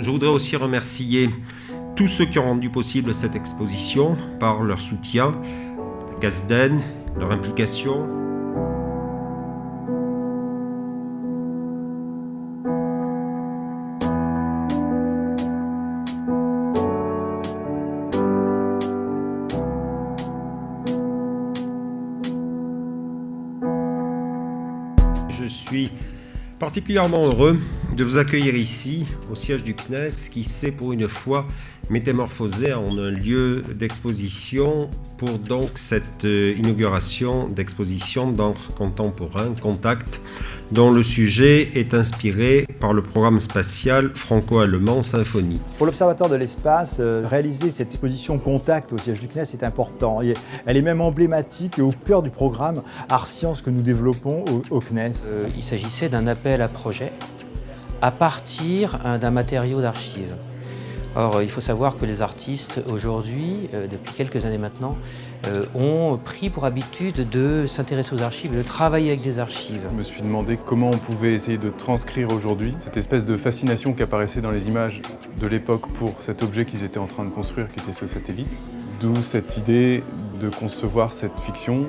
Je voudrais aussi remercier tous ceux qui ont rendu possible cette exposition par leur soutien, Gazden, leur implication. Je suis particulièrement heureux de vous accueillir ici, au siège du CNES, qui s'est pour une fois métamorphosé en un lieu d'exposition pour donc cette inauguration d'exposition d'art contemporain, Contact, dont le sujet est inspiré par le programme spatial franco-allemand Symphonie. Pour l'Observatoire de l'espace, réaliser cette exposition Contact au siège du CNES est important. Elle est même emblématique et au cœur du programme Art Sciences que nous développons au CNES. Il s'agissait d'un appel à projet à partir d'un matériau d'archives. Or, il faut savoir que les artistes, aujourd'hui, depuis quelques années maintenant, ont pris pour habitude de s'intéresser aux archives, de travailler avec des archives. Je me suis demandé comment on pouvait essayer de transcrire aujourd'hui cette espèce de fascination qui apparaissait dans les images de l'époque pour cet objet qu'ils étaient en train de construire, qui était ce satellite. D'où cette idée de concevoir cette fiction,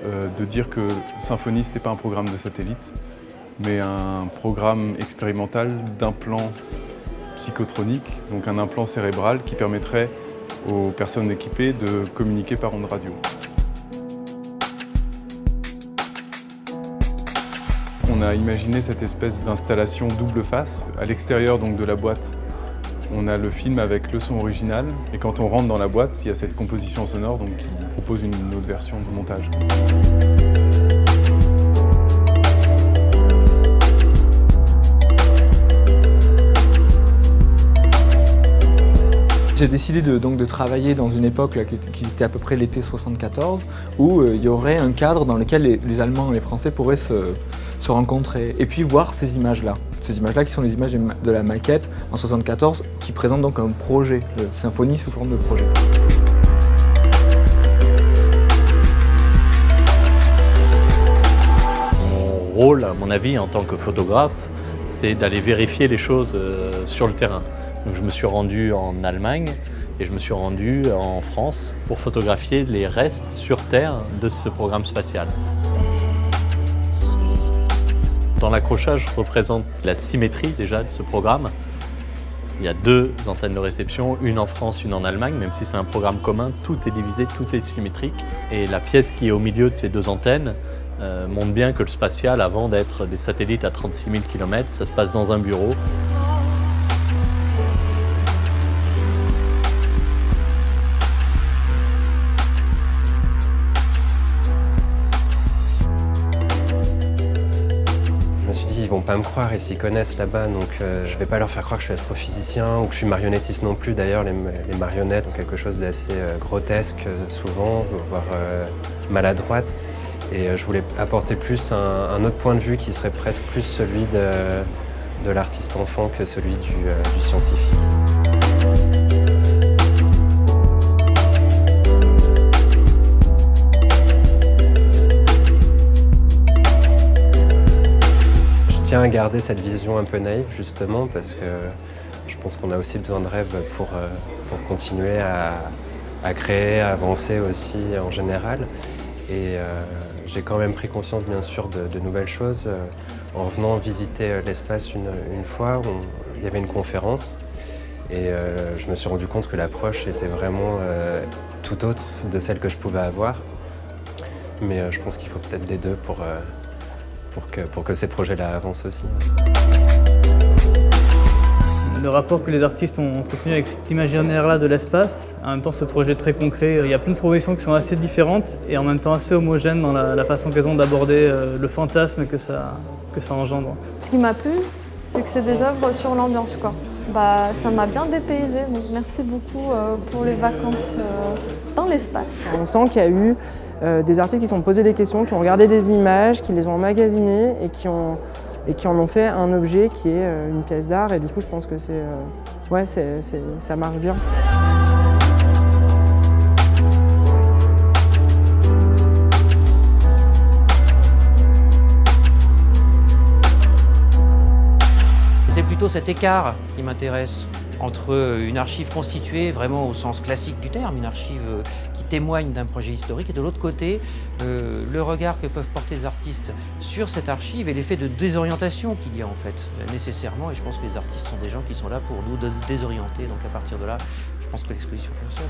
de dire que Symphonie, ce n'était pas un programme de satellite, mais un programme expérimental d'implant psychotronique, donc un implant cérébral qui permettrait aux personnes équipées de communiquer par ondes radio. On a imaginé cette espèce d'installation double face. À l'extérieur donc de la boîte, on a le film avec le son original, et quand on rentre dans la boîte, il y a cette composition sonore donc, qui propose une autre version de montage. J'ai décidé de travailler dans une époque là, qui était à peu près l'été 74, où il y aurait un cadre dans lequel les Allemands et les Français pourraient se rencontrer et puis voir ces images-là. Ces images-là qui sont les images de la maquette en 74, qui présentent donc un projet, Symphonie sous forme de projet. Mon rôle, à mon avis, en tant que photographe, c'est d'aller vérifier les choses sur le terrain. Donc je me suis rendu en Allemagne et je me suis rendu en France pour photographier les restes sur Terre de ce programme spatial. Dans l'accrochage, je représente la symétrie déjà de ce programme. Il y a 2 antennes de réception, une en France, une en Allemagne, même si c'est un programme commun, tout est divisé, tout est symétrique. Et la pièce qui est au milieu de ces 2 antennes montre bien que le spatial, avant d'être des satellites à 36 000 km, ça se passe dans un bureau. Je me suis dit, ils vont pas me croire, ils s'y connaissent là-bas, donc je vais pas leur faire croire que je suis astrophysicien ou que je suis marionnettiste non plus. D'ailleurs, les marionnettes sont quelque chose d'assez grotesque souvent, voire maladroite. Et je voulais apporter plus un autre point de vue qui serait presque plus celui de l'artiste enfant que celui du scientifique. Je tiens à garder cette vision un peu naïve justement parce que je pense qu'on a aussi besoin de rêves pour continuer à créer, à avancer aussi en général. Et j'ai quand même pris conscience bien sûr de nouvelles choses. En venant visiter l'espace une fois, il y avait une conférence et je me suis rendu compte que l'approche était vraiment tout autre de celle que je pouvais avoir. Mais je pense qu'il faut peut-être des deux pour que ces projets-là avancent aussi. Le rapport que les artistes ont entretenu avec cet imaginaire-là de l'espace, en même temps ce projet très concret, il y a plein de propositions qui sont assez différentes et en même temps assez homogènes dans la façon qu'elles ont d'aborder le fantasme que ça engendre. Ce qui m'a plu, c'est que c'est des œuvres sur l'ambiance, quoi. Ça m'a bien dépaysé, donc merci beaucoup pour les vacances dans l'espace. On sent qu'il y a eu des artistes qui se sont posés des questions, qui ont regardé des images, qui les ont emmagasinées et qui en ont fait un objet qui est une pièce d'art. Et du coup, je pense que ça marche bien. C'est plutôt cet écart qui m'intéresse entre une archive constituée vraiment au sens classique du terme, une archive qui témoigne d'un projet historique, et de l'autre côté, le regard que peuvent porter les artistes sur cette archive et l'effet de désorientation qu'il y a en fait nécessairement. Et je pense que les artistes sont des gens qui sont là pour nous désorienter. Donc à partir de là, je pense que l'exposition fonctionne.